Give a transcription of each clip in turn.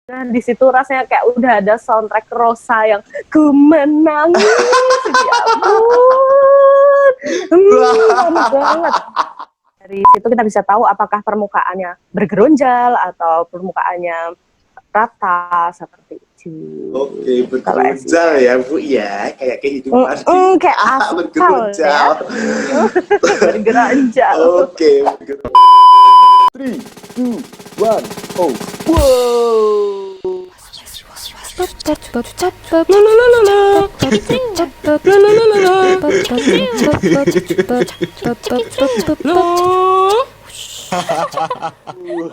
Dan di situ rasanya kayak udah ada soundtrack Rosa yang ku menangis, ya ampun, panas banget. Dari situ kita bisa tahu apakah permukaannya bergeronjal atau permukaannya rata seperti itu. Oke, bergeronjal ya Bu ya, kayak kehidupan kayak aspal bergeronjal. Ya. Bergeronjal. Oke, 3, 2, 1, oh,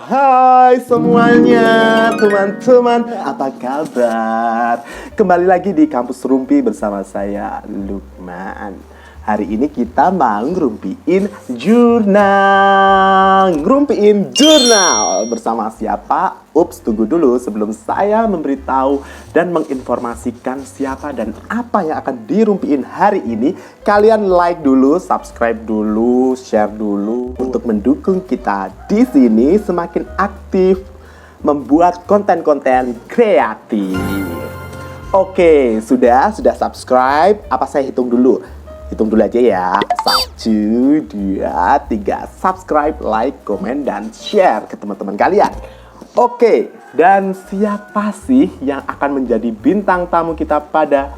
Hai semuanya, teman-teman, apa kabar? Kembali lagi di Kampus Rumpi bersama saya, Lukman. Hari ini kita mau ngerumpiin jurnal. Bersama siapa? Ups, tunggu dulu sebelum saya memberitahu dan menginformasikan siapa dan apa yang akan dirumpiin hari ini. Kalian like dulu, subscribe dulu, share dulu untuk mendukung kita di sini semakin aktif membuat konten-konten kreatif. Oke, sudah subscribe. Apa saya hitung dulu? Hitung dulu aja ya. 1, 2, 3. Subscribe, like, komen, dan share ke teman-teman kalian. Oke, dan siapa sih yang akan menjadi bintang tamu kita pada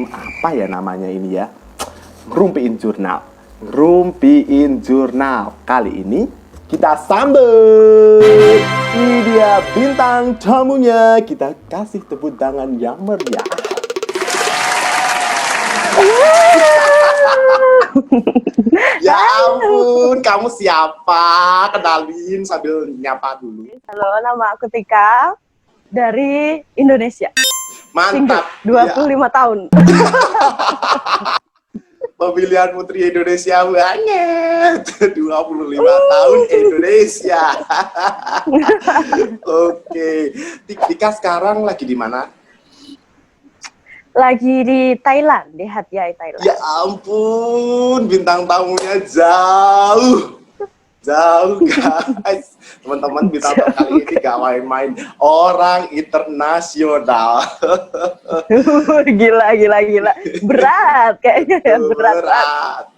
apa ya namanya ini ya? Rumpiin jurnal. Kali ini kita sambut. Ini dia bintang tamunya. Kita kasih tepuk tangan yang meriah. Ya ampun, kamu siapa? Kenalin sambil nyapa dulu. Halo, nama aku Tika dari Indonesia. Mantap. 25 tahun. Pemilihan Putri Indonesia banget. 25 tahun Indonesia. Oke. Tika sekarang lagi di mana? Lagi di Thailand, di Hat Yai, Thailand. Ya ampun, bintang tamunya jauh guys. Teman-teman, bintang tamu kali ini gak main-main, orang internasional. Gila. Berat kayaknya ya, berat.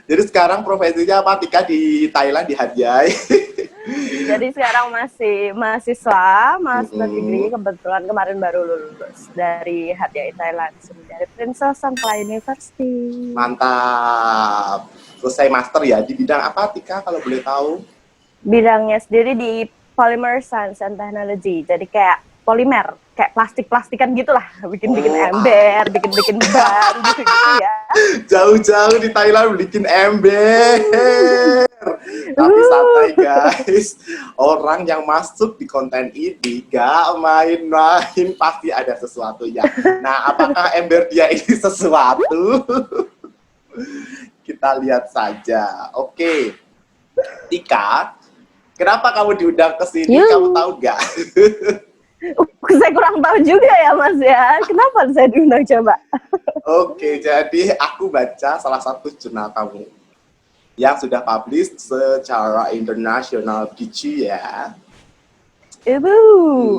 Jadi sekarang profesinya apa Tika di Thailand, di Hat Yai? Jadi sekarang masih mahasiswa, master degree, kebetulan kemarin baru lulus dari Hat Yai Thailand, dari Princess Songkla University. Mantap. Selesai master ya, di bidang apa Tika kalau boleh tahu? Bidangnya sendiri di Polymer Science and Technology, jadi kayak polimer, kayak plastik-plastikan gitulah, bikin ember, bikin ban gitu ya. Jauh-jauh di Thailand bikin ember. Tapi santai guys, orang yang masuk di konten ini gak main-main, pasti ada sesuatunya. Nah, apakah ember dia ini sesuatu? Kita lihat saja. Oke, Tika, kenapa kamu diundang ke sini? Kamu tahu gak? Saya kurang tahu juga ya Mas ya. Kenapa saya diundang coba? Oke, jadi aku baca salah satu jurnal kamu yang sudah publish secara internasional gitu ya. Ibu,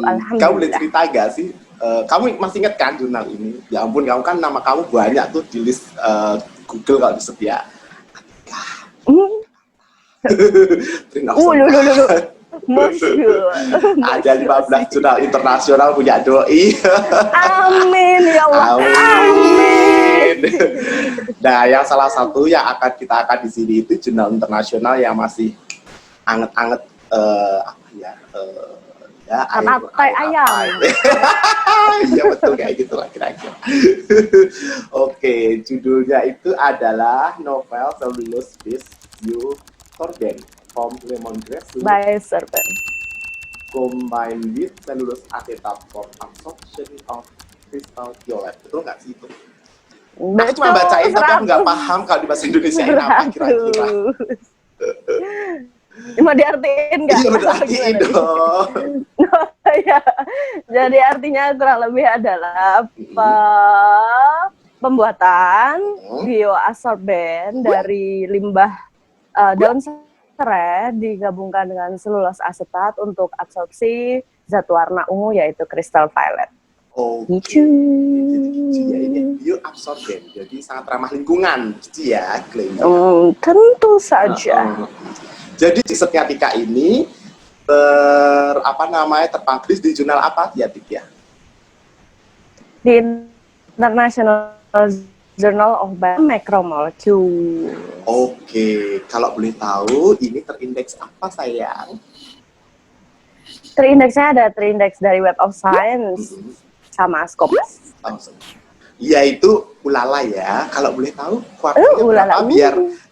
alhamdulillah. Kamu boleh cerita gak sih? Kamu masih ingat kan jurnal ini? Ya ampun, kamu kan nama kamu banyak tuh di list Google kalau disedia. Ada 15 jurnal internasional punya doi. Amin ya Allah. Amin. Nah, yang salah satu yang kita akan di sini itu jurnal internasional yang masih anget-anget ayam. Iya betul, kayak gitulah kira-kira. Oke, judulnya itu adalah novel Cellulose Fish You Sorbet from Lemongrass by Serpent combined with cellulose acetate for absorption of crystal violet. Betul nggak sih itu? Aku cuma bacain tapi aku nggak paham kalau di bahasa Indonesia ini apa kira-kira. Mau diartiin nggak? Iya, diartiin dong. Ya. Jadi artinya kurang lebih adalah pembuatan bioabsorben dari limbah daun serai digabungkan dengan selulose asetat untuk absorpsi zat warna ungu yaitu crystal violet. Oke. Gitu. Jadi ya ini bioabsorben, jadi sangat ramah lingkungan, gitu ya, klaimnya. Tentu saja. Jadi risetnya Tika ini terpublish di jurnal apa ya, Tik ya? Di International Journal of Macromolecule. Oke, kalau boleh tahu ini terindeks apa, sayang? Terindeksnya terindeks dari Web of Science sama Scopus. Yaitu ulala ya. Kalau boleh tahu kuartilnya berapa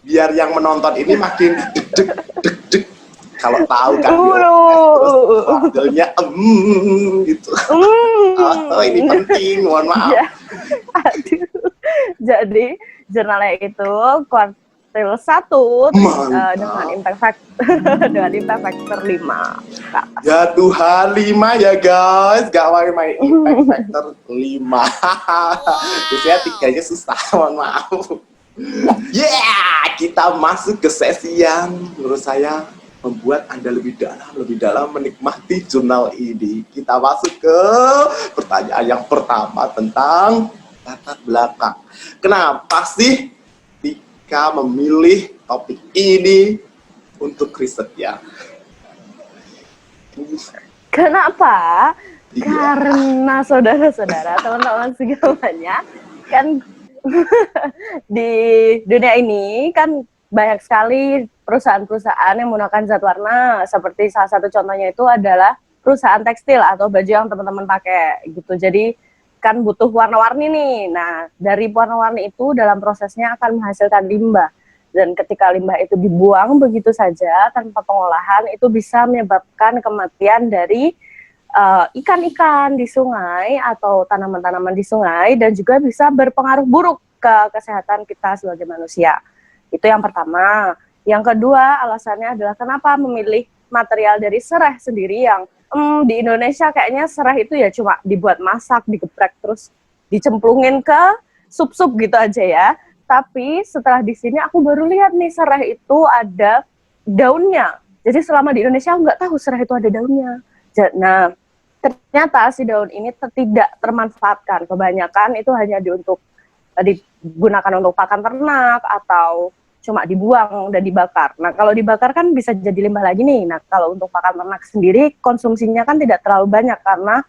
biar yang menonton ini makin deg. Kalau tahu kan terus kuartilnya gitu. Oh, ini penting, mohon maaf. Ya. Aduh. Jadi jurnalnya itu kuartil 1 dengan impact factor 5. Ya Tuhan, 5 ya guys, gak main impact factor 5. Biasanya 3-nya susah, mohon maaf. Kita masuk ke sesi yang menurut saya membuat Anda lebih dalam menikmati jurnal ini. Kita masuk ke pertanyaan yang pertama tentang latar belakang. Kenapa sih Tika memilih topik ini untuk risetnya? Kenapa? Karena saudara-saudara, teman-teman segalanya, kan di dunia ini kan banyak sekali perusahaan-perusahaan yang menggunakan zat warna. Seperti salah satu contohnya itu adalah perusahaan tekstil atau baju yang teman-teman pakai gitu. Jadi kan butuh warna-warni nih. Nah, dari warna-warni itu dalam prosesnya akan menghasilkan limbah. Dan ketika limbah itu dibuang begitu saja tanpa pengolahan, itu bisa menyebabkan kematian dari ikan-ikan di sungai atau tanaman-tanaman di sungai, dan juga bisa berpengaruh buruk ke kesehatan kita sebagai manusia. Itu yang pertama. Yang kedua, alasannya adalah kenapa memilih material dari serai sendiri yang di Indonesia kayaknya serai itu ya cuma dibuat masak, digeprek, terus dicemplungin ke sup-sup gitu aja ya. Tapi setelah di sini aku baru lihat nih serai itu ada daunnya. Jadi selama di Indonesia aku nggak tahu serai itu ada daunnya. Nah, ternyata si daun ini tidak termanfaatkan. Kebanyakan itu hanya digunakan untuk pakan ternak atau cuma dibuang dan dibakar. Nah, kalau dibakar kan bisa jadi limbah lagi nih. Nah, kalau untuk pakan ternak sendiri konsumsinya kan tidak terlalu banyak karena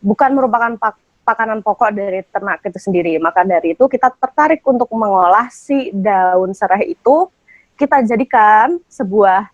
bukan merupakan pakanan pokok dari ternak itu sendiri. Maka dari itu kita tertarik untuk mengolah si daun serai itu, kita jadikan sebuah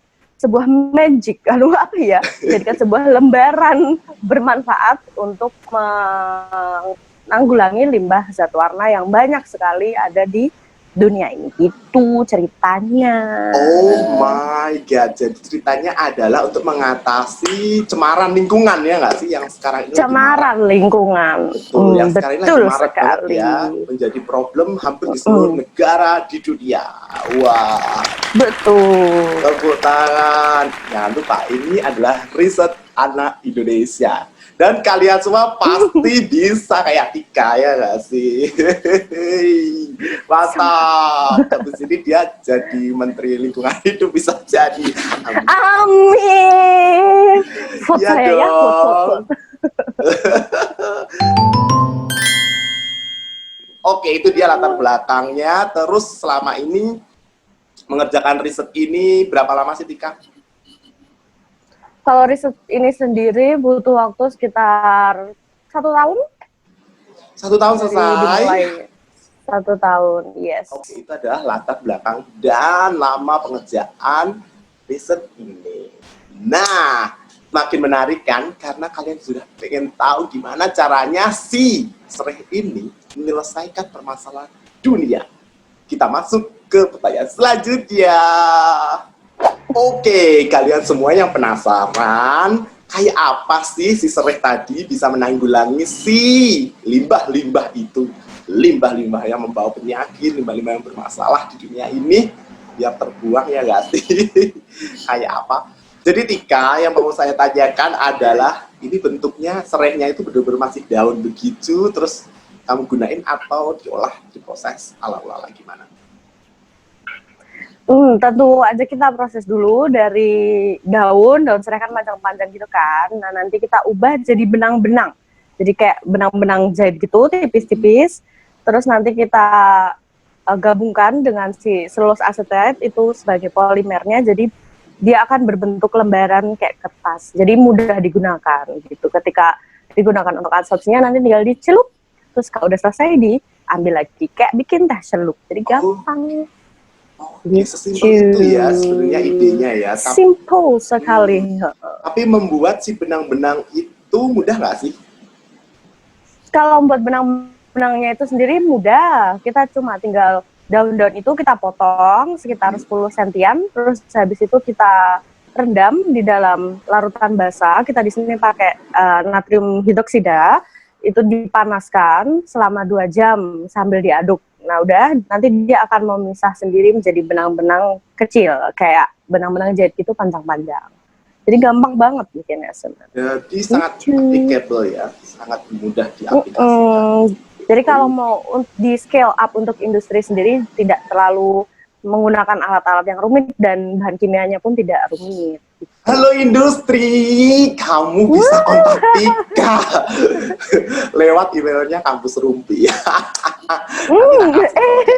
magic, lalu apa ya? Jadikan sebuah lembaran bermanfaat untuk menanggulangi limbah zat warna yang banyak sekali ada di dunia ini. Itu ceritanya. Oh my god, jadi ceritanya adalah untuk mengatasi cemaran lingkungan ya nggak sih yang sekarang ini? Cemaran lingkungan. Betul, yang sekarang ini betul lagi marak banget ya, menjadi problem hampir di seluruh negara di dunia. Wah, betul. tepuk tangan. Jangan lupa ini adalah riset anak Indonesia. Dan kalian semua pasti bisa kayak Tika ya nggak sih? Mantap. Habis ini dia jadi Menteri Lingkungan Hidup, bisa jadi. Amin. Vote Ya saya ya, vote. Oke, itu dia latar belakangnya. Terus selama ini mengerjakan riset ini berapa lama sih, Tika? Kalau riset ini sendiri butuh waktu sekitar 1 tahun. 1 tahun selesai. 1 tahun, yes. Oke, itu adalah latar belakang dan lama pengerjaan riset ini. Nah, makin menarik kan? Karena kalian sudah pengen tahu gimana caranya si serai ini menyelesaikan permasalahan dunia. Kita masuk ke pertanyaan selanjutnya. Oke, kalian semua yang penasaran, kayak apa sih si serai tadi bisa menanggulangi si limbah-limbah itu? Limbah-limbah yang membawa penyakit, limbah-limbah yang bermasalah di dunia ini, biar terbuang ya nggak sih? Kayak apa? Jadi Tika, yang mau saya tanyakan adalah, ini bentuknya serainya itu benar-benar masih daun begitu, terus kamu gunain atau diolah, diproses ala-ala gimana? Tentu aja kita proses dulu dari daun serai kan panjang-panjang gitu kan. Nah, nanti kita ubah jadi benang-benang. Jadi kayak benang-benang jahit gitu, tipis-tipis. Terus nanti kita gabungkan dengan si selus asetat itu sebagai polimernya. Jadi dia akan berbentuk lembaran kayak kertas. Jadi mudah digunakan gitu. Ketika digunakan untuk absorpsinya nanti tinggal dicelup. Terus kalau udah selesai diambil lagi. Kayak bikin teh celup. Jadi gampang. Oke, sesimpel itu ya sebenarnya idenya ya. Simple sekali. Tapi membuat si benang-benang itu mudah nggak sih? Kalau membuat benang-benangnya itu sendiri mudah. Kita cuma tinggal daun-daun itu kita potong sekitar 10 sentian, terus habis itu kita rendam di dalam larutan basah. Kita di sini pakai natrium hidroksida. Itu dipanaskan selama 2 jam sambil diaduk. Nah udah, nanti dia akan memisah sendiri menjadi benang-benang kecil, kayak benang-benang jahit itu panjang-panjang. Jadi gampang banget bikinnya sebenarnya. Jadi sangat applicable ya, sangat mudah diaplikasikan. Jadi kalau mau di scale up untuk industri sendiri tidak terlalu menggunakan alat-alat yang rumit dan bahan kimianya pun tidak rumit. Halo industri, kamu bisa kontak Tika lewat emailnya Kampus Rumpi.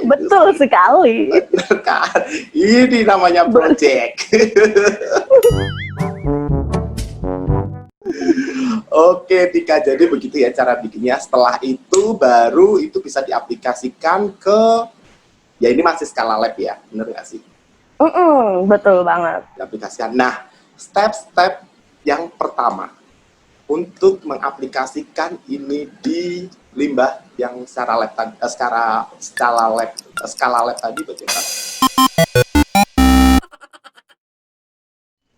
Betul sekali. Bener kan? Ini namanya project. Oke Tika, jadi begitu ya cara bikinnya. Setelah itu baru itu bisa diaplikasikan ke, ya ini masih skala lab ya, bener nggak sih? Betul banget. Diaplikasikan. Nah, step-step yang pertama untuk mengaplikasikan ini di limbah yang secara lab tadi, skala lab tadi bagaimana?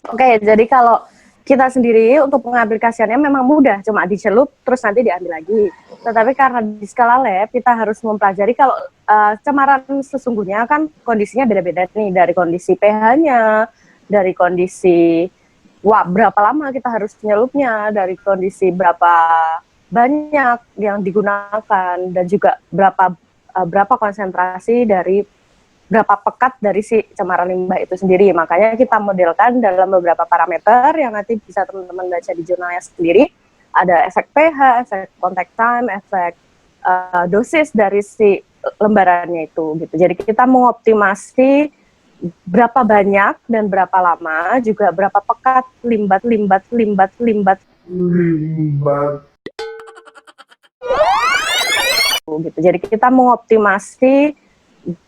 Oke, jadi kalau kita sendiri untuk pengaplikasiannya memang mudah, cuma dicelup terus nanti diambil lagi. Tetapi karena di skala lab kita harus mempelajari kalau cemaran sesungguhnya kan kondisinya beda-beda nih, dari kondisi pH-nya, dari kondisi berapa lama kita harus nyelupnya, dari kondisi berapa banyak yang digunakan, dan juga berapa konsentrasi dari berapa pekat dari si cemaran limbah itu sendiri. Makanya kita modelkan dalam beberapa parameter yang nanti bisa teman-teman baca di jurnalnya sendiri. Ada efek pH, efek contact time, efek dosis dari si lembarannya itu gitu. Jadi kita mengoptimasi berapa banyak dan berapa lama, juga berapa pekat limbat. Gitu. Jadi kita mengoptimasi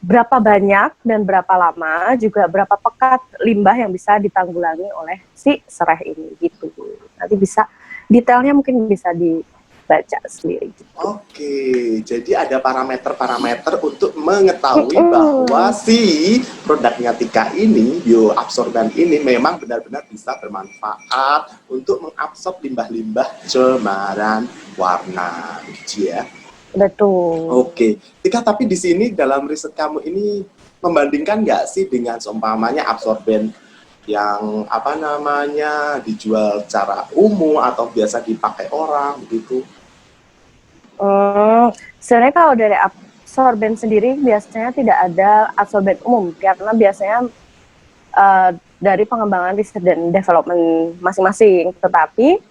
berapa banyak dan berapa lama, juga berapa pekat limbah yang bisa ditanggulangi oleh si serai ini gitu. Nanti bisa detailnya mungkin bisa dibaca sendiri. Gitu. Oke, jadi ada parameter-parameter untuk mengetahui bahwa si produknya Tika ini, bioabsorban ini memang benar-benar bisa bermanfaat untuk mengabsorb limbah-limbah cemaran warna, gitu ya. Betul. Oke, Tika, tapi di sini dalam riset kamu ini membandingkan nggak sih dengan seumpamanya absorben yang dijual secara umum atau biasa dipakai orang begitu? Sebenarnya kalau dari absorben sendiri biasanya tidak ada absorben umum karena biasanya dari pengembangan riset dan development masing-masing, tetapi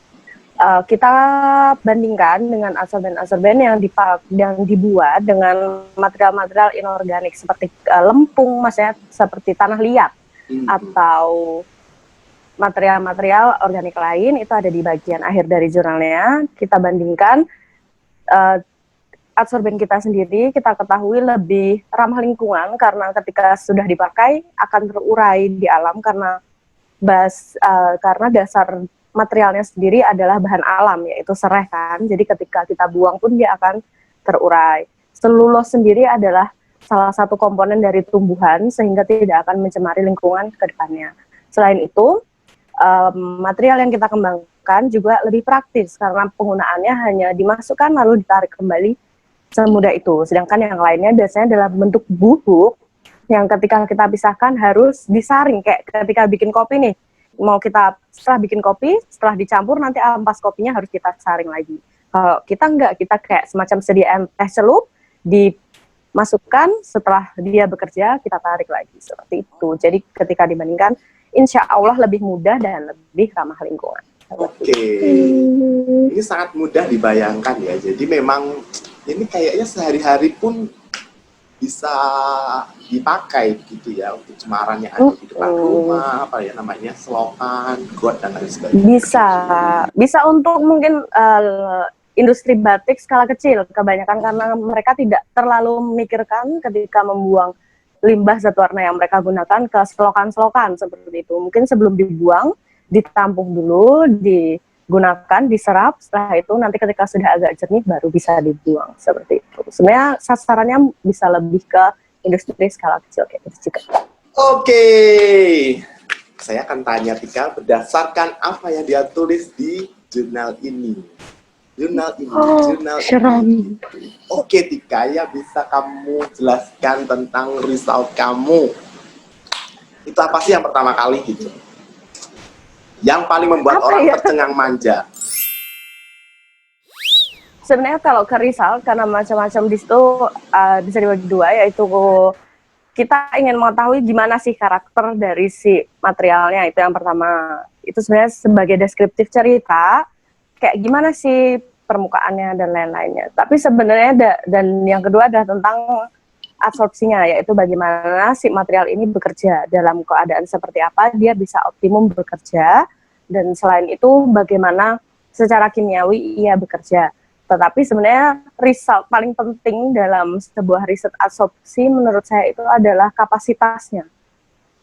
kita bandingkan dengan absorben-absorben yang dibuat dengan material-material inorganik seperti lempung, maksudnya seperti tanah liat atau material-material organik lain. Itu ada di bagian akhir dari jurnalnya. Kita bandingkan absorben kita sendiri, kita ketahui lebih ramah lingkungan karena ketika sudah dipakai akan terurai di alam karena dasar materialnya sendiri adalah bahan alam, yaitu serai kan. Jadi ketika kita buang pun dia akan terurai. Selulose sendiri adalah salah satu komponen dari tumbuhan sehingga tidak akan mencemari lingkungan ke depannya. Selain itu, material yang kita kembangkan juga lebih praktis karena penggunaannya hanya dimasukkan lalu ditarik kembali semudah itu. Sedangkan yang lainnya biasanya dalam bentuk bubuk yang ketika kita pisahkan harus disaring, kayak ketika bikin kopi nih. Setelah bikin kopi, setelah dicampur nanti ampas kopinya harus kita saring lagi. Kalau kita enggak, kita kayak semacam sediaan teh celup, masukkan, setelah dia bekerja kita tarik lagi, seperti itu. Jadi ketika dibandingkan, insya Allah lebih mudah dan lebih ramah lingkungan. Oke, ini sangat mudah dibayangkan ya. Jadi memang ini kayaknya sehari-hari pun bisa dipakai gitu ya untuk cemaran yang ada di depan rumah, apa ya namanya, selokan, got dan lain sebagainya. Bisa untuk mungkin industri batik skala kecil kebanyakan, karena mereka tidak terlalu memikirkan ketika membuang limbah zat warna yang mereka gunakan ke selokan-selokan seperti itu. Mungkin sebelum dibuang ditampung dulu, digunakan, diserap, setelah itu nanti ketika sudah agak jernih baru bisa dibuang seperti itu. Sebenarnya sasarannya bisa lebih ke industri skala kecil kayak gitu juga. Oke, saya akan tanya Tika berdasarkan apa yang dia tulis di jurnal ini. Jurnal ini. Oke Tika, ya bisa kamu jelaskan tentang result kamu? Itu apa sih yang pertama kali gitu? Yang paling membuat orang tercengang manja. Sebenarnya kalau ke result, karena macam-macam di situ bisa dibagi dua, yaitu kita ingin mengetahui gimana sih karakter dari si materialnya, itu yang pertama. Itu sebenarnya sebagai deskriptif cerita, kayak gimana sih permukaannya dan lain-lainnya. Tapi sebenarnya dan yang kedua adalah tentang absorpsinya, yaitu bagaimana si material ini bekerja dalam keadaan seperti apa dia bisa optimum bekerja, dan selain itu bagaimana secara kimiawi ia bekerja. Tetapi sebenarnya result paling penting dalam sebuah riset absorpsi menurut saya itu adalah kapasitasnya.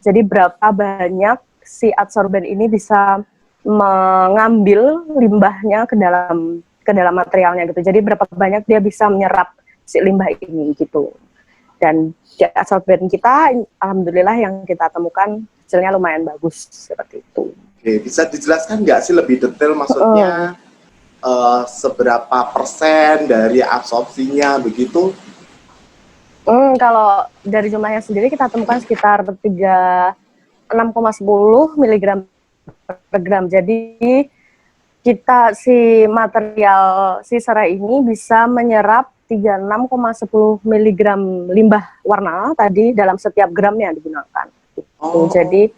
Jadi berapa banyak si adsorben ini bisa mengambil limbahnya ke dalam materialnya gitu. Jadi berapa banyak dia bisa menyerap si limbah ini gitu. Dan adsorben kita, alhamdulillah yang kita temukan hasilnya lumayan bagus seperti itu. Oke, bisa dijelaskan nggak sih lebih detail maksudnya seberapa persen dari absorpsinya begitu? Kalau dari jumlahnya sendiri kita temukan sekitar 6,10 mg per gram. Jadi kita si material si serai ini bisa menyerap 36,10 mg limbah warna tadi dalam setiap gram yang digunakan. Jadi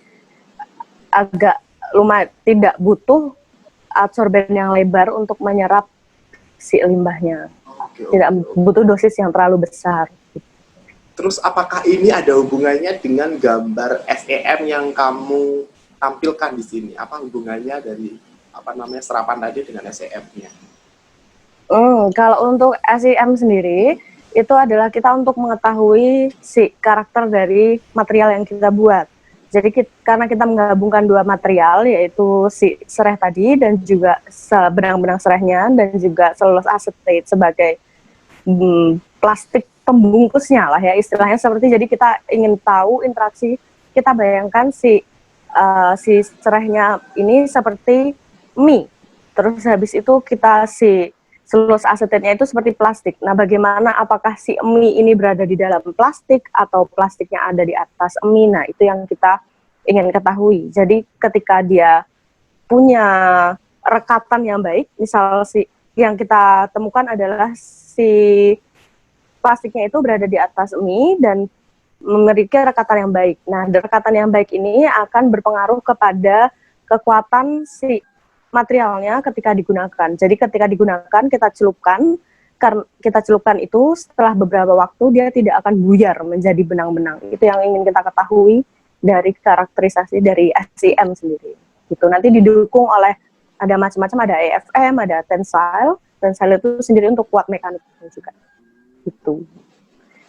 agak lumayan, tidak butuh adsorben yang lebar untuk menyerap si limbahnya. Tidak butuh dosis yang terlalu besar. Terus apakah ini ada hubungannya dengan gambar SEM yang kamu tampilkan di sini? Apa hubungannya dari serapan tadi dengan SEM-nya? Kalau untuk SEM sendiri itu adalah kita untuk mengetahui si karakter dari material yang kita buat. Jadi karena kita menggabungkan dua material, yaitu si sereh tadi dan juga benang-benang serehnya dan juga selulose asetate sebagai plastik pembungkusnya lah ya istilahnya seperti. Jadi kita ingin tahu interaksi, kita bayangkan si serehnya ini seperti mie. Terus habis itu kita si selulose asetate-nya itu seperti plastik. Nah, bagaimana apakah si mie ini berada di dalam plastik atau plastiknya ada di atas mie? Nah, itu yang kita ingin ketahui. Jadi ketika dia punya rekatan yang baik, misal si yang kita temukan adalah si plastiknya itu berada di atas mie dan memiliki rekatan yang baik. Nah, rekatan yang baik ini akan berpengaruh kepada kekuatan si materialnya ketika digunakan. Jadi ketika digunakan kita celupkan itu setelah beberapa waktu dia tidak akan buyar menjadi benang-benang. Itu yang ingin kita ketahui dari karakterisasi dari SEM sendiri. Gitu. Nanti didukung oleh ada macam-macam, ada AFM, ada tensile. Tensile itu sendiri untuk kuat mekaniknya juga. Gitu.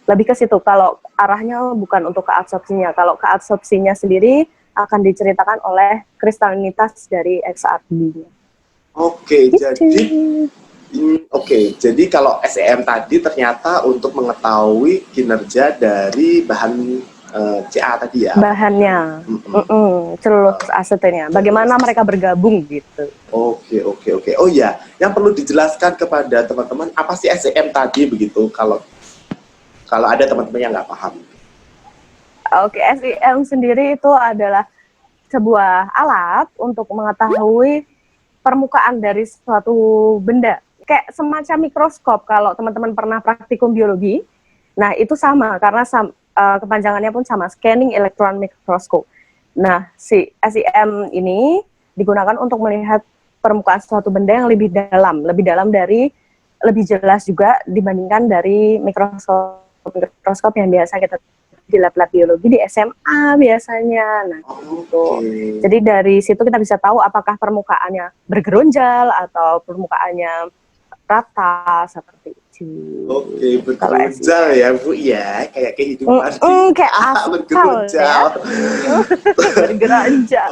Lebih ke situ. Kalau arahnya bukan untuk keabsorpsinya. Kalau keabsorpsinya sendiri akan diceritakan oleh kristalinitas dari XRD-nya. Oke, jadi kalau SEM tadi ternyata untuk mengetahui kinerja dari bahan CA tadi ya? Bahannya, selulose asetate-nya. Bagaimana mereka bergabung gitu. Oke. Oh ya, yang perlu dijelaskan kepada teman-teman apa sih SEM tadi begitu? Kalau ada teman-teman yang nggak paham. Oke, SEM sendiri itu adalah sebuah alat untuk mengetahui permukaan dari suatu benda. Kayak semacam mikroskop kalau teman-teman pernah praktikum biologi. Nah, itu sama karena kepanjangannya pun sama, scanning electron microscope. Nah, si SEM ini digunakan untuk melihat permukaan suatu benda yang lebih dalam dari lebih jelas juga dibandingkan dari mikroskop yang biasa kita di lab-lab biologi di SMA biasanya. Nah, gitu. Jadi dari situ kita bisa tahu apakah permukaannya bergerunjal atau permukaannya rata seperti itu. Oke, bergerunjal ya Bu ya, kayak kehidupan kayak aspal bergerunjal. Ya. Bergeranjal.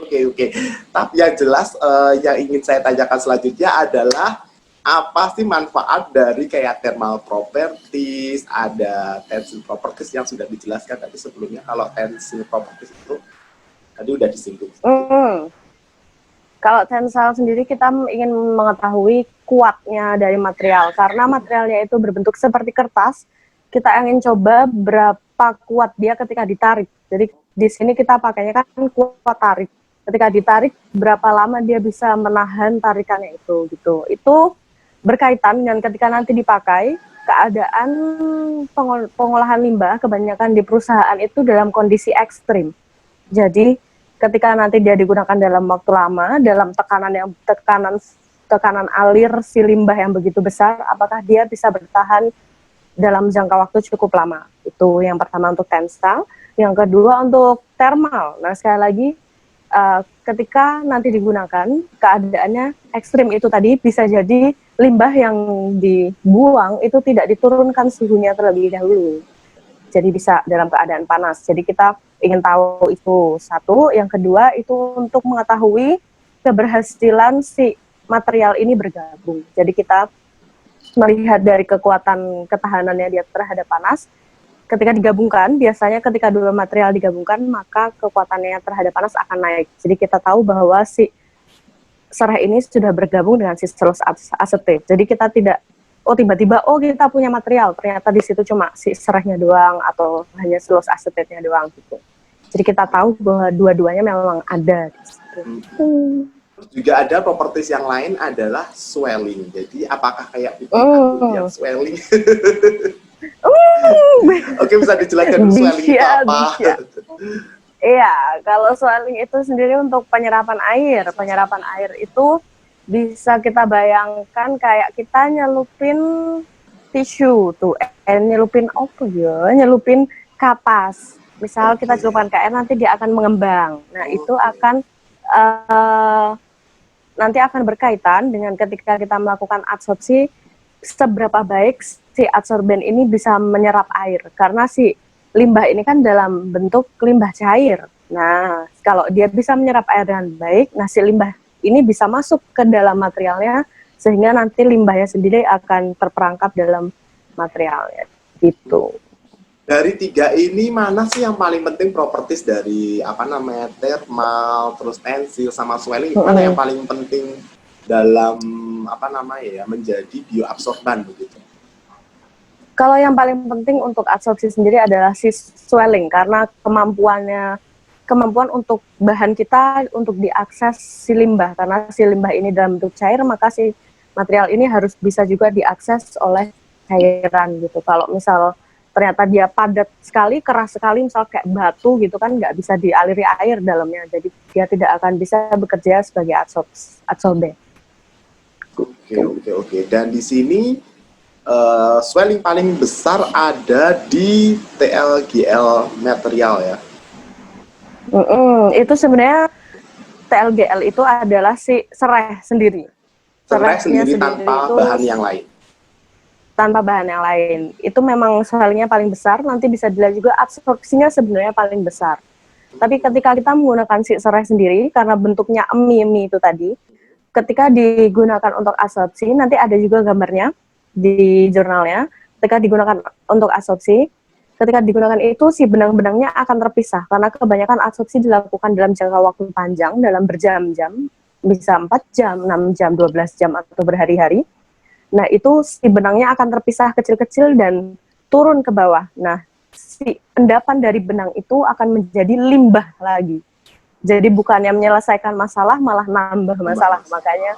Oke. Tapi yang jelas yang ingin saya tanyakan selanjutnya adalah apa sih manfaat dari kayak thermal properties, ada tensile properties yang sudah dijelaskan tadi sebelumnya. Kalau tensile properties itu tadi udah disinggung. Kalau tensile sendiri kita ingin mengetahui kuatnya dari material, karena materialnya itu berbentuk seperti kertas. Kita ingin coba berapa kuat dia ketika ditarik. Jadi di sini kita pakainya kan kuat tarik. Ketika ditarik berapa lama dia bisa menahan tarikannya itu gitu. Itu berkaitan dengan ketika nanti dipakai, keadaan pengolahan limbah kebanyakan di perusahaan itu dalam kondisi ekstrim. Jadi ketika nanti dia digunakan dalam waktu lama, dalam tekanan alir si limbah yang begitu besar, apakah dia bisa bertahan dalam jangka waktu cukup lama? Itu yang pertama untuk tensile. Yang kedua untuk thermal. Nah, sekali lagi ketika nanti digunakan, keadaannya ekstrim itu tadi, bisa jadi limbah yang dibuang itu tidak diturunkan suhunya terlebih dahulu. Jadi bisa dalam keadaan panas. Jadi kita ingin tahu itu satu. Yang kedua itu untuk mengetahui keberhasilan si material ini bergabung. Jadi kita melihat dari kekuatan ketahanannya dia terhadap panas. Ketika digabungkan, biasanya ketika dua material digabungkan, maka kekuatannya terhadap panas akan naik. Jadi kita tahu bahwa si serai ini sudah bergabung dengan si cellulose acetate. Jadi kita tidak tiba-tiba kita punya material, ternyata di situ cuma si serahnya doang atau hanya cellulose acetate-nya doang gitu. Jadi kita tahu bahwa dua-duanya memang ada di situ. Terus juga ada properties yang lain adalah swelling. Jadi apakah kayak pipi yang swelling? Oke, bisa dijelaskan swelling itu apa? Iya, kalau swelling itu sendiri untuk penyerapan air. Penyerapan air itu bisa kita bayangkan kayak kita nyelupin tisu tuh, nyelupin apa ya? Nyelupin kapas. Misal kita celupkan ke air, nanti dia akan mengembang. Nah, itu akan nanti akan berkaitan dengan ketika kita melakukan adsorpsi, seberapa baik si adsorben ini bisa menyerap air. Karena si limbah ini kan dalam bentuk limbah cair. Nah, kalau dia bisa menyerap air dengan baik, nah si limbah ini bisa masuk ke dalam materialnya, sehingga nanti limbahnya sendiri akan terperangkap dalam materialnya. Gitu. Dari tiga ini, mana sih yang paling penting properties dari thermal, terus tensile, sama swelling? Mana yang paling penting dalam menjadi bioabsorban begitu? Kalau yang paling penting untuk absorpsi sendiri adalah si swelling, karena kemampuan untuk bahan kita untuk diakses si limbah, karena si limbah ini dalam bentuk cair, maka si material ini harus bisa juga diakses oleh cairan gitu. Kalau misal ternyata dia padat sekali, keras sekali, misal kayak batu gitu kan, nggak bisa dialiri air dalamnya, jadi dia tidak akan bisa bekerja sebagai adsorben. Oke. Dan di sini swelling paling besar ada di TLGL material ya. Itu sebenarnya TLGL itu adalah si serai sendiri. Serai sendiri tanpa bahan yang lain. Tanpa bahan yang lain. Itu memang swellingnya paling besar, nanti bisa dilihat juga absorpsinya sebenarnya paling besar. Tapi ketika kita menggunakan si serai sendiri, karena bentuknya emi-emi itu tadi, ketika digunakan untuk absorpsi, nanti ada juga gambarnya di jurnalnya, ketika digunakan untuk absorpsi, ketika digunakan itu si benang-benangnya akan terpisah, karena kebanyakan absorpsi dilakukan dalam jangka waktu panjang, dalam berjam-jam, bisa 4 jam, 6 jam, 12 jam, atau berhari-hari. Nah, itu si benangnya akan terpisah kecil-kecil dan turun ke bawah. Nah, si endapan dari benang itu akan menjadi limbah lagi. Jadi bukannya menyelesaikan masalah, malah nambah masalah. Makanya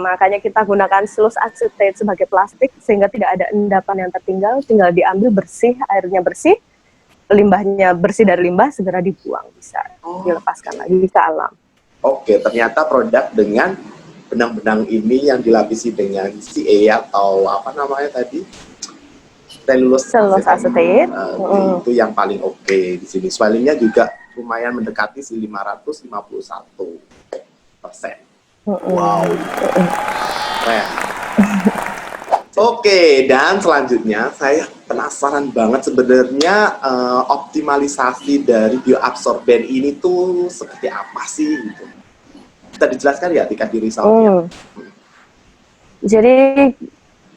Makanya kita gunakan silus acetate sebagai plastik sehingga tidak ada endapan yang tertinggal, tinggal diambil bersih, airnya bersih, limbahnya bersih dari limbah, segera dibuang, bisa dilepaskan lagi ke alam. Oke, ternyata produk dengan benang-benang ini yang dilapisi dengan CA atau apa namanya tadi? Selulose Acetate. Itu yang paling oke di sini. Swellingnya juga lumayan mendekati 551%. Wow, keren. Oke, dan selanjutnya saya penasaran banget sebenarnya optimalisasi dari bioabsorben ini tuh seperti apa sih? Gitu. Bisa dijelaskan ya tingkat di resultnya? Jadi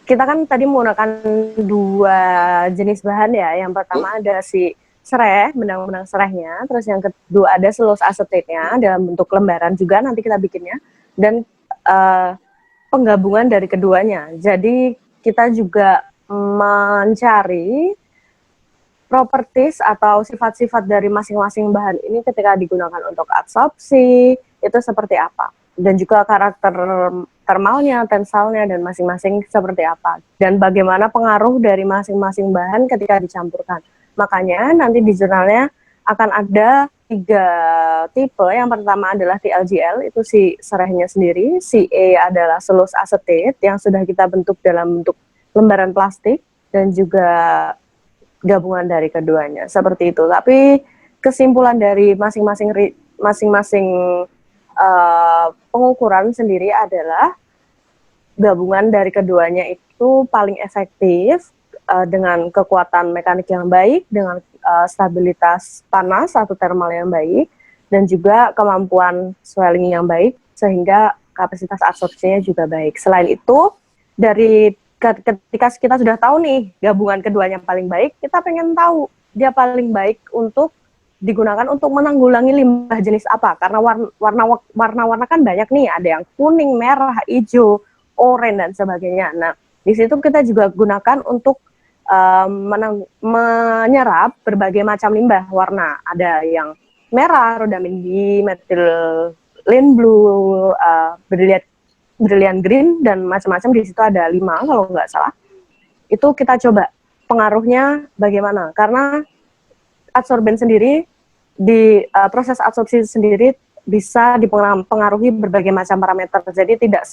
kita kan tadi menggunakan 2 jenis bahan ya. Yang pertama ada si sereh, benang-benang serehnya. Terus yang kedua ada selus acetate-nya dalam bentuk lembaran juga nanti kita bikinnya. Dan penggabungan dari keduanya. Jadi kita juga mencari properties atau sifat-sifat dari masing-masing bahan ini ketika digunakan untuk absorpsi itu seperti apa. Dan juga karakter thermalnya, tensalnya, dan masing-masing seperti apa. Dan bagaimana pengaruh dari masing-masing bahan ketika dicampurkan. Makanya nanti di jurnalnya akan ada 3 tipe. Yang pertama adalah TLGL, itu si serehnya sendiri. Si A adalah selus acetate yang sudah kita bentuk dalam bentuk lembaran plastik dan juga gabungan dari keduanya. Seperti itu. Tapi kesimpulan dari masing-masing pengukuran sendiri adalah gabungan dari keduanya itu paling efektif dengan kekuatan mekanik yang baik, dengan stabilitas panas atau thermal yang baik, dan juga kemampuan swelling yang baik, sehingga kapasitas absorpsinya juga baik. Selain itu, dari ketika kita sudah tahu nih gabungan keduanya paling baik, kita pengen tahu dia paling baik untuk digunakan untuk menanggulangi limbah jenis apa, karena warna-warna kan banyak nih, ada yang kuning, merah, hijau, oranye, dan sebagainya. Nah, di situ kita juga gunakan untuk menyerap berbagai macam limbah warna. Ada yang merah, rhodamin B, methylene blue, brilliant green, dan macam-macam. Di situ ada 5 kalau nggak salah. Itu kita coba pengaruhnya bagaimana, karena absorben sendiri di proses absorpsi sendiri bisa dipengaruhi berbagai macam parameter. Jadi tidak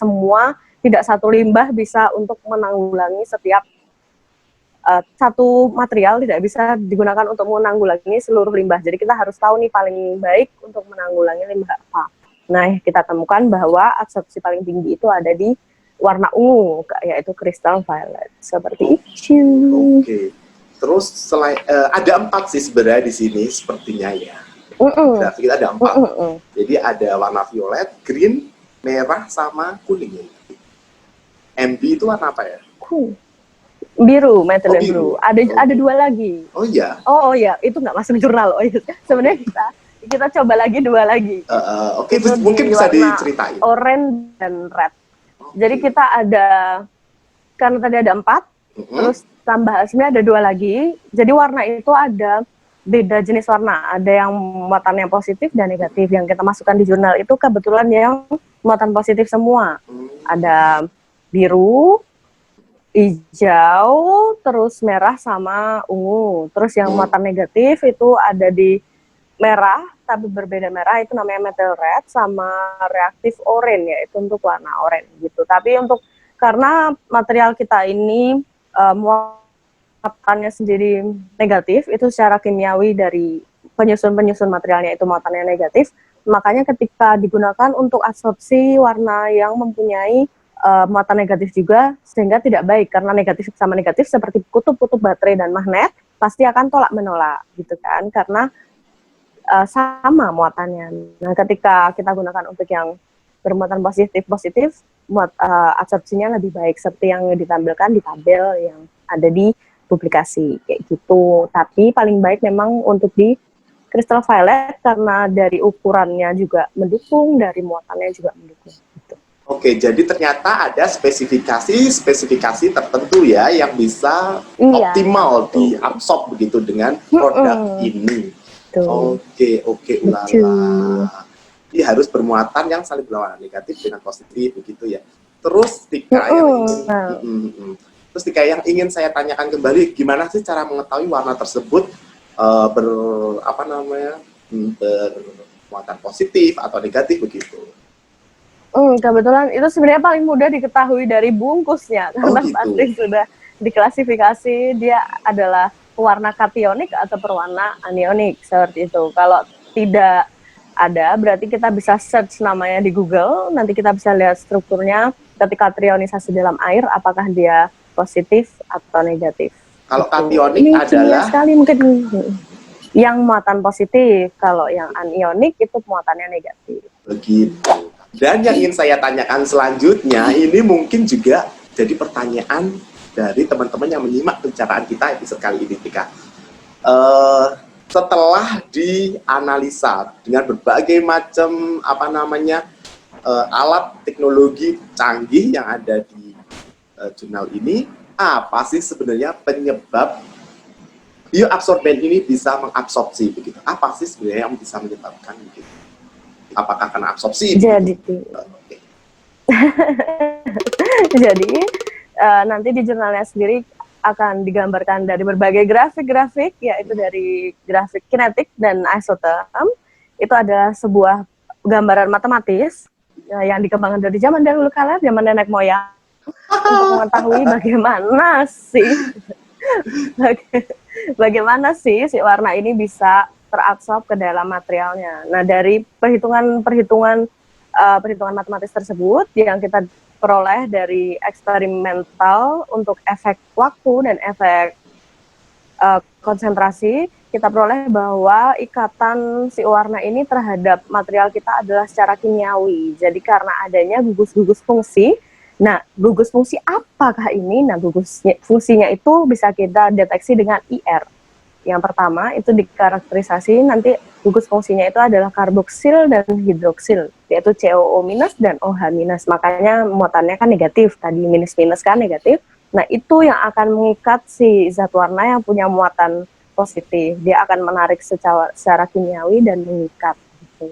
satu limbah bisa untuk menanggulangi setiap satu material tidak bisa digunakan untuk menanggulangi seluruh limbah. Jadi kita harus tahu nih paling baik untuk menanggulangi limbah apa. Nah, kita temukan bahwa absorpsi paling tinggi itu ada di warna ungu, yaitu crystal violet. Seperti itu. Oke. Terus selain ada 4 sih sebenarnya di sini sepertinya ya. Berarti kita ada 4. Jadi ada warna violet, green, merah, sama kuning. MB itu warna apa ya? Biru, methylene blue. Ada 2 lagi. Oh iya. Oh iya, itu nggak masuk jurnal. Oh iya. Sebenarnya kita coba lagi 2 lagi. Oke, mungkin bisa diceritain. Orange dan red. Jadi kita ada, karena tadi ada 4, terus tambah sebenarnya ada 2 lagi. Jadi warna itu ada beda jenis warna. Ada yang muatannya positif dan negatif. Yang kita masukkan di jurnal itu kebetulan yang muatan positif semua. Ada biru, hijau, terus merah sama ungu. Terus yang muatan negatif itu ada di merah, tapi berbeda merah, itu namanya methyl red, sama reaktif oranye, yaitu untuk warna oranye gitu. Tapi karena material kita ini muatannya sendiri negatif, itu secara kimiawi dari penyusun materialnya itu muatannya negatif, makanya ketika digunakan untuk absorpsi warna yang mempunyai muatan negatif juga, sehingga tidak baik, karena negatif sama negatif seperti kutub-kutub baterai dan magnet pasti akan tolak-menolak gitu kan, karena sama muatannya. Nah, ketika kita gunakan untuk yang bermuatan positif, absorpsinya lebih baik, seperti yang ditampilkan di tabel yang ada di publikasi kayak gitu. Tapi paling baik memang untuk di crystal violet, karena dari ukurannya juga mendukung, dari muatannya juga mendukung. Gitu. Oke, jadi ternyata ada spesifikasi tertentu ya yang bisa optimal diabsorb begitu dengan produk ini. Oke, ulala. Jadi harus bermuatan yang saling berlawanan, negatif dengan positif begitu ya. Terus Tika yang ingin saya tanyakan kembali, gimana sih cara mengetahui warna tersebut bermuatan positif atau negatif begitu? Kebetulan itu sebenarnya paling mudah diketahui dari bungkusnya, karena gitu. pasti sudah diklasifikasi dia adalah pewarna kationik atau berwarna anionik seperti itu. Kalau tidak ada, berarti kita bisa search namanya di Google, nanti kita bisa lihat strukturnya ketika trionisasi dalam air, apakah dia positif atau negatif. Kalau kationik ini adalah sekali mungkin yang muatan positif, kalau yang anionik itu muatannya negatif. Begitu. Dan yang ingin saya tanyakan selanjutnya, ini mungkin juga jadi pertanyaan dari teman-teman yang menyimak pembicaraan kita episode kali ini, Tika. Setelah dianalisa dengan berbagai macam alat teknologi canggih yang ada di jurnal ini, apa sih sebenarnya penyebab bioabsorben ini bisa mengabsorpsi begitu? Apa sih sebenarnya yang bisa menyebabkan begitu? Apakah karena absorpsi? Jadi, jadi nanti di jurnalnya sendiri akan digambarkan dari berbagai grafik-grafik, yaitu dari grafik kinetik dan isoterm. Itu adalah sebuah gambaran matematis yang dikembangkan dari zaman dahulu kala, zaman nenek moyang, untuk mengetahui bagaimana sih si warna ini bisa terabsorb ke dalam materialnya. Nah, dari perhitungan matematis tersebut yang kita peroleh dari eksperimental untuk efek waktu dan efek konsentrasi, kita peroleh bahwa ikatan si warna ini terhadap material kita adalah secara kimiawi. Jadi karena adanya gugus-gugus fungsi. Nah, gugus fungsi apakah ini? Nah, gugus fungsinya itu bisa kita deteksi dengan IR. Yang pertama itu dikarakterisasi nanti gugus fungsinya itu adalah karboksil dan hidroksil, yaitu COO- dan OH-. Makanya muatannya kan negatif, tadi minus-minus kan negatif. Nah, itu yang akan mengikat si zat warna yang punya muatan positif. Dia akan menarik secara kimiawi dan mengikat. Gitu.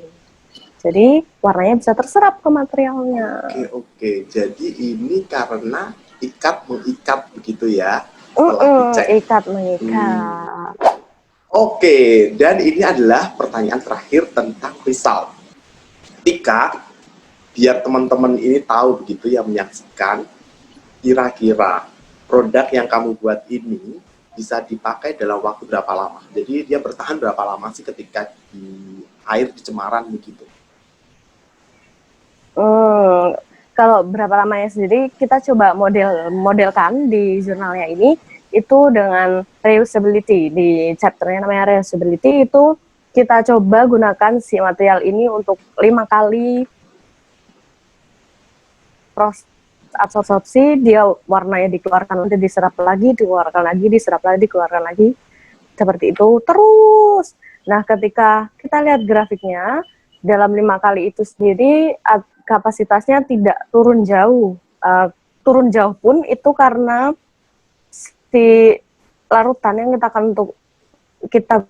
Jadi warnanya bisa terserap ke materialnya. Oke. Jadi ini karena ikat-mengikat begitu ya? Ikat mengikat. Oke, dan ini adalah pertanyaan terakhir tentang result. Tika, biar teman-teman ini tahu begitu yang menyaksikan, kira-kira produk yang kamu buat ini bisa dipakai dalam waktu berapa lama? Jadi dia bertahan berapa lama sih ketika di air di cemaran begitu? Kalau berapa lamanya sendiri kita coba modelkan di jurnalnya ini itu dengan reusability. Di chapternya namanya reusability, itu kita coba gunakan si material ini untuk 5 kali proses absorpsi. Dia warnanya dikeluarkan, nanti diserap lagi, dikeluarkan lagi, diserap lagi, dikeluarkan lagi, seperti itu terus. Nah, ketika kita lihat grafiknya dalam 5 kali itu sendiri kapasitasnya tidak turun jauh. Turun jauh pun itu karena si larutan yang kita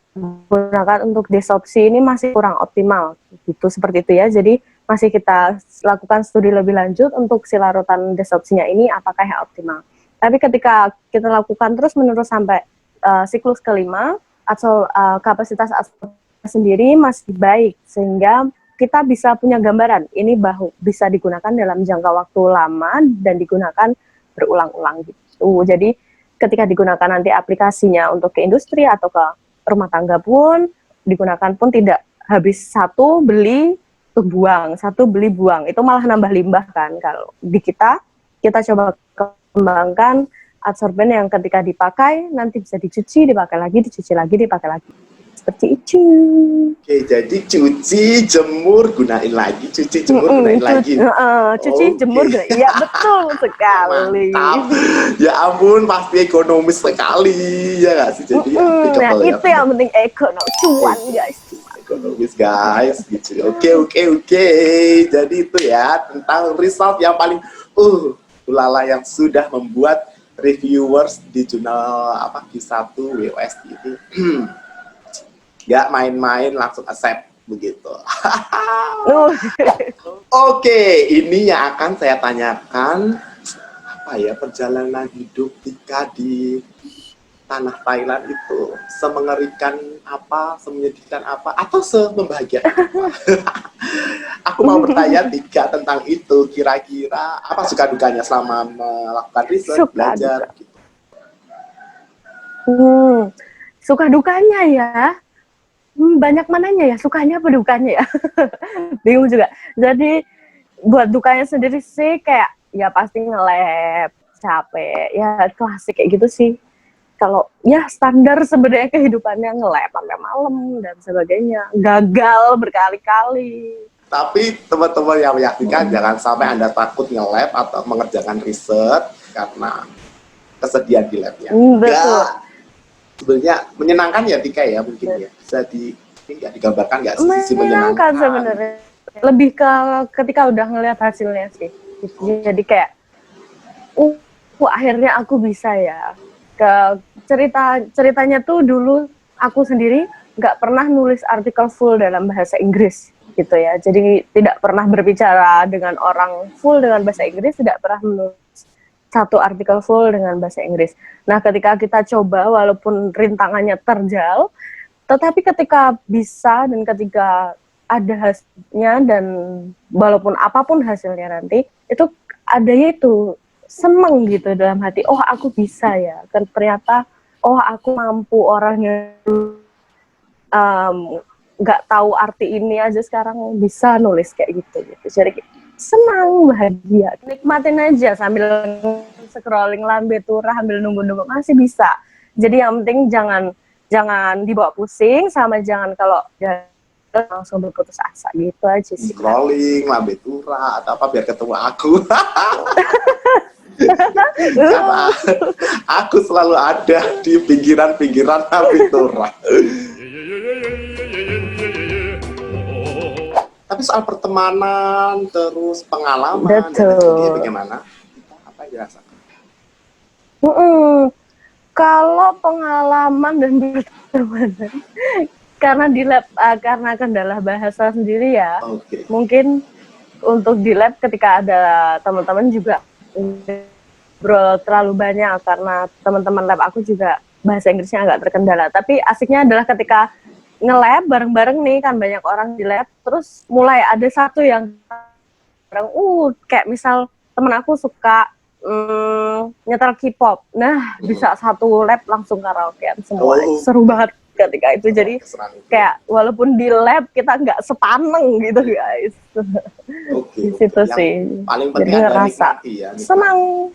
gunakan untuk desorpsi ini masih kurang optimal, gitu, seperti itu ya. Jadi masih kita lakukan studi lebih lanjut untuk si larutan desorpsinya ini apakah yang optimal. Tapi ketika kita lakukan terus menerus sampai siklus kelima, atau kapasitas absorpsi sendiri masih baik, sehingga kita bisa punya gambaran ini bisa digunakan dalam jangka waktu lama dan digunakan berulang-ulang gitu. Jadi ketika digunakan nanti aplikasinya untuk ke industri atau ke rumah tangga pun digunakan pun tidak habis satu beli tuh buang, satu beli buang, itu malah nambah limbah kan. Kalau di kita coba kembangkan absorben yang ketika dipakai nanti bisa dicuci, dipakai lagi, dicuci lagi, dipakai lagi. Seperti itu. Oke, jadi cuci, jemur, gunain lagi, cuci, jemur, gunain lagi. Cuci, jemur, gunain. Ya, betul sekali. Mantap. Ya ampun, pasti ekonomis sekali. Ya nggak sih? Jadi nah, itu yang penting ekonomis. Cuan, guys. Ekonomis, guys. Gitu. Oke. Jadi itu ya, tentang result yang paling ulala yang sudah membuat reviewers di jurnal Q1 WOST ini. Gak main-main, langsung accept begitu. Uh, Oke, ini yang akan saya tanyakan, apa ya, perjalanan hidup Tika di tanah Thailand itu semengerikan apa, semenyedihkan apa, atau semembahagiakan apa? Aku mau bertanya Tika tentang itu, kira-kira apa suka dukanya selama melakukan riset, suka duka. belajar gitu. Suka dukanya ya. Banyak mananya ya, sukanya apa dukanya ya? Bingung juga. Jadi buat dukanya sendiri sih kayak ya pasti nge-lab, capek, ya klasik kayak gitu sih. Kalau ya standar sebenarnya kehidupannya nge-lab sampai malam dan sebagainya. Gagal berkali-kali. Tapi teman-teman yang meyakinkan jangan sampai Anda takut nge-lab atau mengerjakan riset karena kesedihan di labnya. Betul. Sebenarnya menyenangkan ya Tika ya, mungkin ya bisa nggak digambarkan nggak sisi Menyenangkan menyenangkan sebenarnya. Lebih ke ketika udah ngelihat hasilnya sih. Jadi kayak akhirnya aku bisa ya. Ceritanya tuh dulu aku sendiri nggak pernah nulis artikel full dalam bahasa Inggris gitu ya. Jadi tidak pernah berbicara dengan orang full dengan bahasa Inggris, tidak pernah menulis satu artikel full dengan bahasa Inggris. Nah, ketika kita coba, walaupun rintangannya terjal, tetapi ketika bisa dan ketika ada hasilnya dan walaupun apapun hasilnya nanti, itu adanya itu seneng gitu dalam hati. Oh, aku bisa ya. Ternyata, oh aku mampu, orangnya nggak tahu arti ini aja sekarang bisa nulis kayak gitu. Jadi senang, bahagia, nikmatin aja sambil scrolling lambe turah sambil nunggu-nunggu masih bisa. Jadi yang penting jangan dibawa pusing sama jangan kalau langsung berputus asa gitu aja sih. scrolling lambe turah atau apa biar ketemu aku. Karena aku selalu ada di pinggiran-pinggiran lambe turah. Tapi soal pertemanan, terus pengalaman, dan sebagainya bagaimana? Apa yang dirasakan? Kalau pengalaman dan pertemanan, karena di lab, karena kendala bahasa sendiri ya, mungkin untuk di lab ketika ada teman-teman juga ngobrol terlalu banyak karena teman-teman lab aku juga bahasa Inggrisnya agak terkendala. Tapi asiknya adalah ketika nge-lab bareng-bareng nih kan banyak orang di lab, terus mulai ada satu yang kayak misal temen aku suka nyetel K-pop, nah bisa satu lab langsung karaokean semua. Seru banget ketika itu. Jadi kayak walaupun di lab kita nggak sepaneng gitu guys. Di situ sih paling penting jadi ngerasa ya, senang.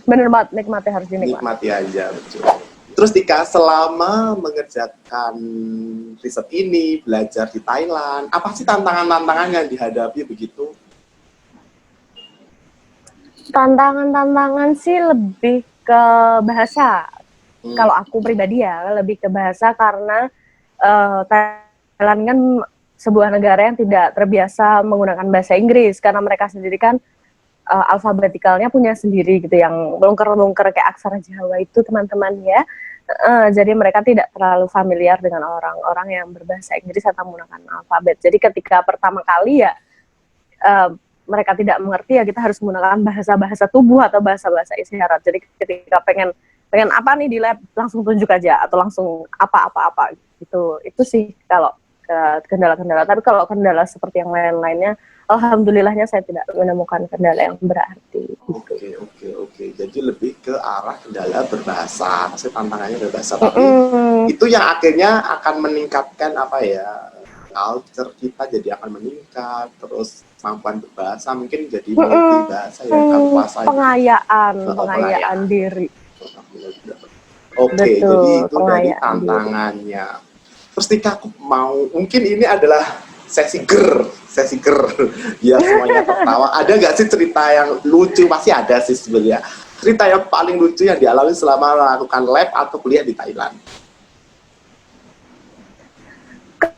Bener banget, nikmati, harus dinikmati aja. Betul. Terus Tika, selama mengerjakan riset ini, belajar di Thailand, apa sih tantangan-tantangan yang dihadapi begitu? Tantangan sih lebih ke bahasa. Kalau aku pribadi ya, lebih ke bahasa karena Thailand kan sebuah negara yang tidak terbiasa menggunakan bahasa Inggris karena mereka sendiri kan alfabetikalnya punya sendiri gitu yang lungker-lungker kayak aksara Jawa itu teman-teman ya. Jadi mereka tidak terlalu familiar dengan orang-orang yang berbahasa Inggris atau menggunakan alfabet. Jadi ketika pertama kali ya mereka tidak mengerti ya kita harus menggunakan bahasa-bahasa tubuh atau bahasa-bahasa isyarat. Jadi ketika pengen apa nih di lab langsung tunjuk aja atau langsung apa gitu. Itu sih kalau kendala-kendala. Tapi kalau kendala seperti yang lain-lainnya, alhamdulillahnya saya tidak menemukan kendala yang berarti. Oke. Jadi lebih ke arah kendala berbahasa. Maksudnya tantangannya berbahasa, tapi itu yang akhirnya akan meningkatkan apa ya, culture kita jadi akan meningkat, terus kemampuan berbahasa mungkin jadi multi bahasa yang kamu kuasai. Pengayaan diri. Jadi itu dari tantangannya. Terus Tika, aku mau, mungkin ini adalah sesi ger ya, semuanya tertawa. Ada nggak sih cerita yang lucu? Pasti ada sih sebenarnya. Cerita yang paling lucu yang dialami selama melakukan lab atau kuliah di Thailand.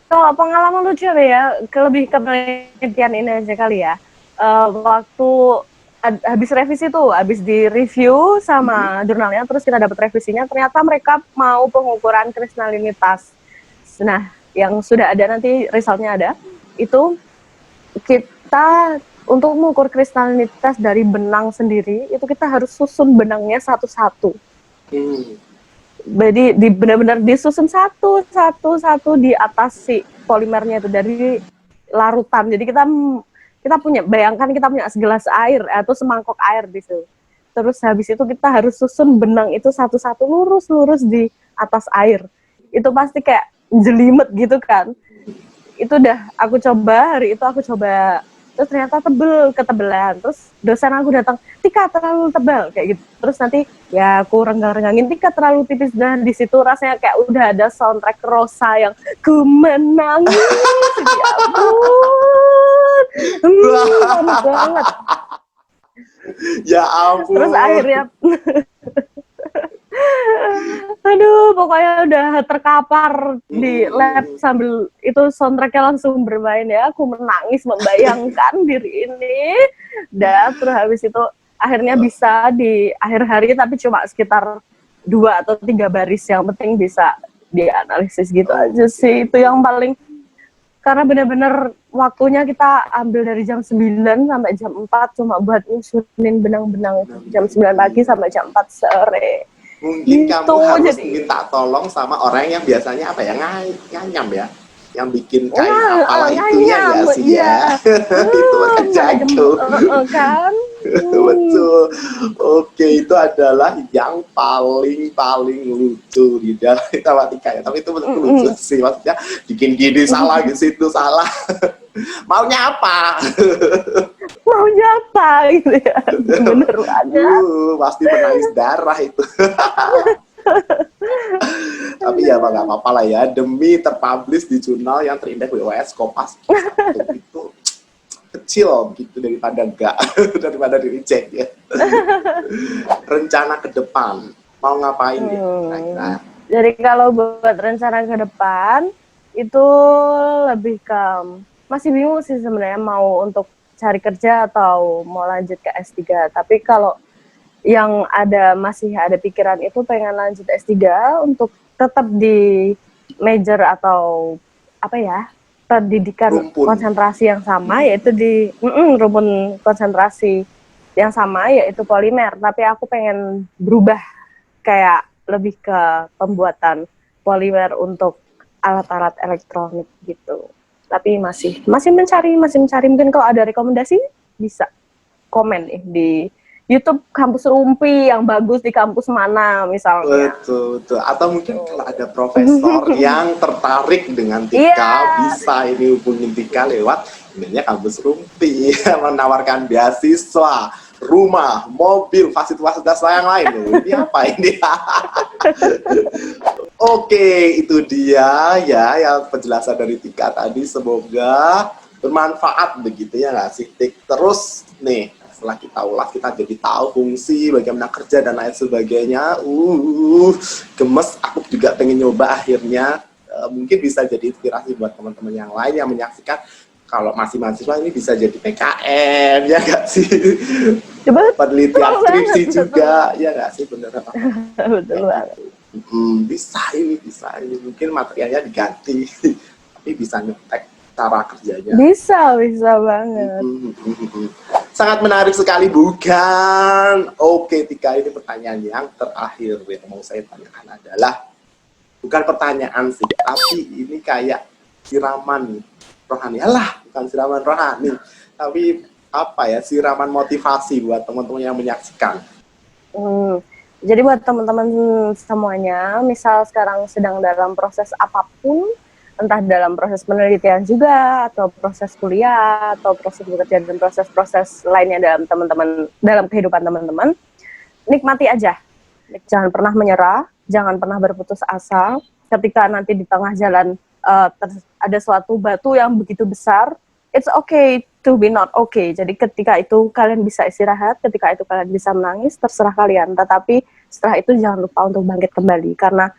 Kalau pengalaman lucu ya, lebih ke penelitian ini aja kali ya. Waktu habis revisi tuh, habis di review sama jurnalnya, terus kita dapat revisinya, ternyata mereka mau pengukuran kristalinitas. Nah, yang sudah ada, nanti resultnya ada, itu kita untuk mengukur kristalinitas dari benang sendiri, itu kita harus susun benangnya satu-satu. Jadi benar-benar disusun satu di atas si polimernya itu dari larutan. Jadi kita punya, bayangkan kita punya segelas air atau semangkok air di situ. Terus habis itu kita harus susun benang itu satu-satu lurus di atas air. Itu pasti kayak jelimet gitu kan. Itu udah aku coba, hari itu aku coba, terus ternyata ketebelan. Terus dosen aku datang, Tika terlalu tebal kayak gitu. Terus nanti ya aku renggang-renggangin, Tika terlalu tipis, dan di situ rasanya kayak udah ada soundtrack Rosa yang ku menangis, ya ampun, lama banget. Ya ampun. Terus akhirnya aduh, pokoknya udah terkapar di lab sambil itu soundtracknya langsung bermain ya. Aku menangis membayangkan diri ini. Dan terus habis itu akhirnya bisa di akhir hari, tapi cuma sekitar 2 atau 3 baris. Yang penting bisa dianalisis gitu aja sih. Itu yang paling, karena benar-benar waktunya kita ambil dari jam 9 sampai jam 4 cuma buat nyusunin benang-benang itu. Jam 9 pagi sampai jam 4 sore. Mungkin Gitu, kamu harus jadi minta tolong sama orang yang biasanya apa ya, nganyam ya, yang bikin kain apalah itunya ya sih ya. Itu kan jago kan. betul. Oke, itu adalah yang paling lucu di dalam matematika ya. Tapi itu betul lucu sih, maksudnya bikin gini salah, di situ salah. Maunya apa? Maunya apa gitu ya. Bener banget. Pasti menangis darah itu. Tapi ya nggak apa-apa lah ya, demi terpublish di jurnal yang terindah WWS Kompas itu kecil gitu daripada enggak, daripada di reject ya. Rencana ke depan mau ngapain ya? Nah. Jadi kalau buat rencana ke depan itu lebih ke, masih bingung sih sebenarnya mau untuk cari kerja atau mau lanjut ke S3. Tapi kalau yang masih ada pikiran itu pengen lanjut S3 untuk tetap di major atau apa ya, pendidikan konsentrasi yang sama, yaitu di rumpun konsentrasi yang sama, yaitu polimer. Tapi aku pengen berubah kayak lebih ke pembuatan polimer untuk alat-alat elektronik gitu. Tapi masih mencari. Mungkin kalau ada rekomendasi bisa komen nih di YouTube kampus Rumpi yang bagus di kampus mana misalnya. Betul. Atau mungkin kalau ada profesor yang tertarik dengan Tika, bisa ini hubungin Tika lewat emailnya kampus Rumpi, menawarkan beasiswa, rumah, mobil, fasilitas yang lain. Ini apa ini? Oke, itu dia ya yang penjelasan dari Tika tadi. Semoga bermanfaat begitu ya nggak sih, Tik? Terus nih, setelah kita ulas, kita jadi tahu fungsi, bagaimana kerja dan lain sebagainya. Gemes, aku juga pengen nyoba akhirnya. Mungkin bisa jadi inspirasi buat teman-teman yang lain yang menyaksikan. Kalau masih mahasiswa ini bisa jadi PKN, ya nggak sih? Penelitian skripsi juga, ya nggak sih? Bener apa? Betul banget. Bisa ini mungkin materialnya diganti, tapi bisa ngetek cara kerjanya. Bisa banget. Sangat menarik sekali, bukan? Oke, Tika, ini pertanyaan yang terakhir yang mau saya tanyakan adalah, bukan pertanyaan sih, tapi ini kayak siraman rohani. Alah, bukan siraman rohani, tapi apa ya, siraman motivasi buat teman-teman yang menyaksikan. Jadi buat teman-teman semuanya, misal sekarang sedang dalam proses apapun, entah dalam proses penelitian juga, atau proses kuliah, atau proses bekerja, dan proses-proses lainnya dalam kehidupan teman-teman, nikmati aja. Jangan pernah menyerah, jangan pernah berputus asa. Ketika nanti di tengah jalan ada suatu batu yang begitu besar, it's okay to be not okay. Jadi ketika itu kalian bisa istirahat, ketika itu kalian bisa menangis, terserah kalian. Tetapi setelah itu jangan lupa untuk bangkit kembali, karena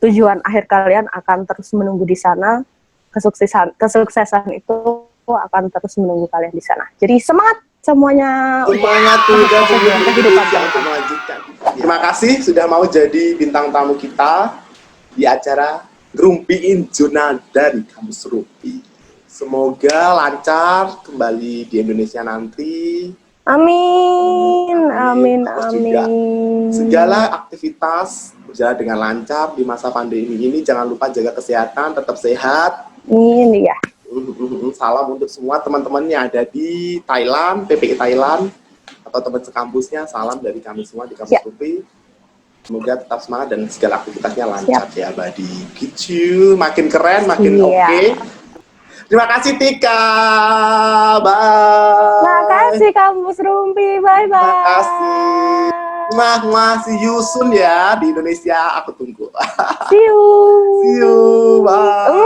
tujuan akhir kalian akan terus menunggu di sana. Kesuksesan itu akan terus menunggu kalian di sana. Jadi semangat semuanya. Semangat juga kehidupan yang melanjutkan. Terima kasih sudah mau jadi bintang tamu kita di acara ngerumpiin zona dari Kamus Rumpi. Semoga lancar kembali di Indonesia nanti. Amin, amin, Terus juga amin. segala aktivitas berjalan dengan lancar di masa pandemi ini. Jangan lupa jaga kesehatan, tetap sehat. Ini ya. Salam untuk semua teman-teman yang ada di Thailand, PPI Thailand, atau teman sekampusnya. Salam dari kami semua di Kamus Rumpi. Semoga tetap semangat dan segala aktivitasnya lancar ya, Badi. Gitu, makin keren, makin oke. Terima kasih Tika. Bye. Makasih Kamus Rumpi. Bye bye. Terima kasih. See you soon ya di Indonesia. Aku tunggu. See you. See you. Bye.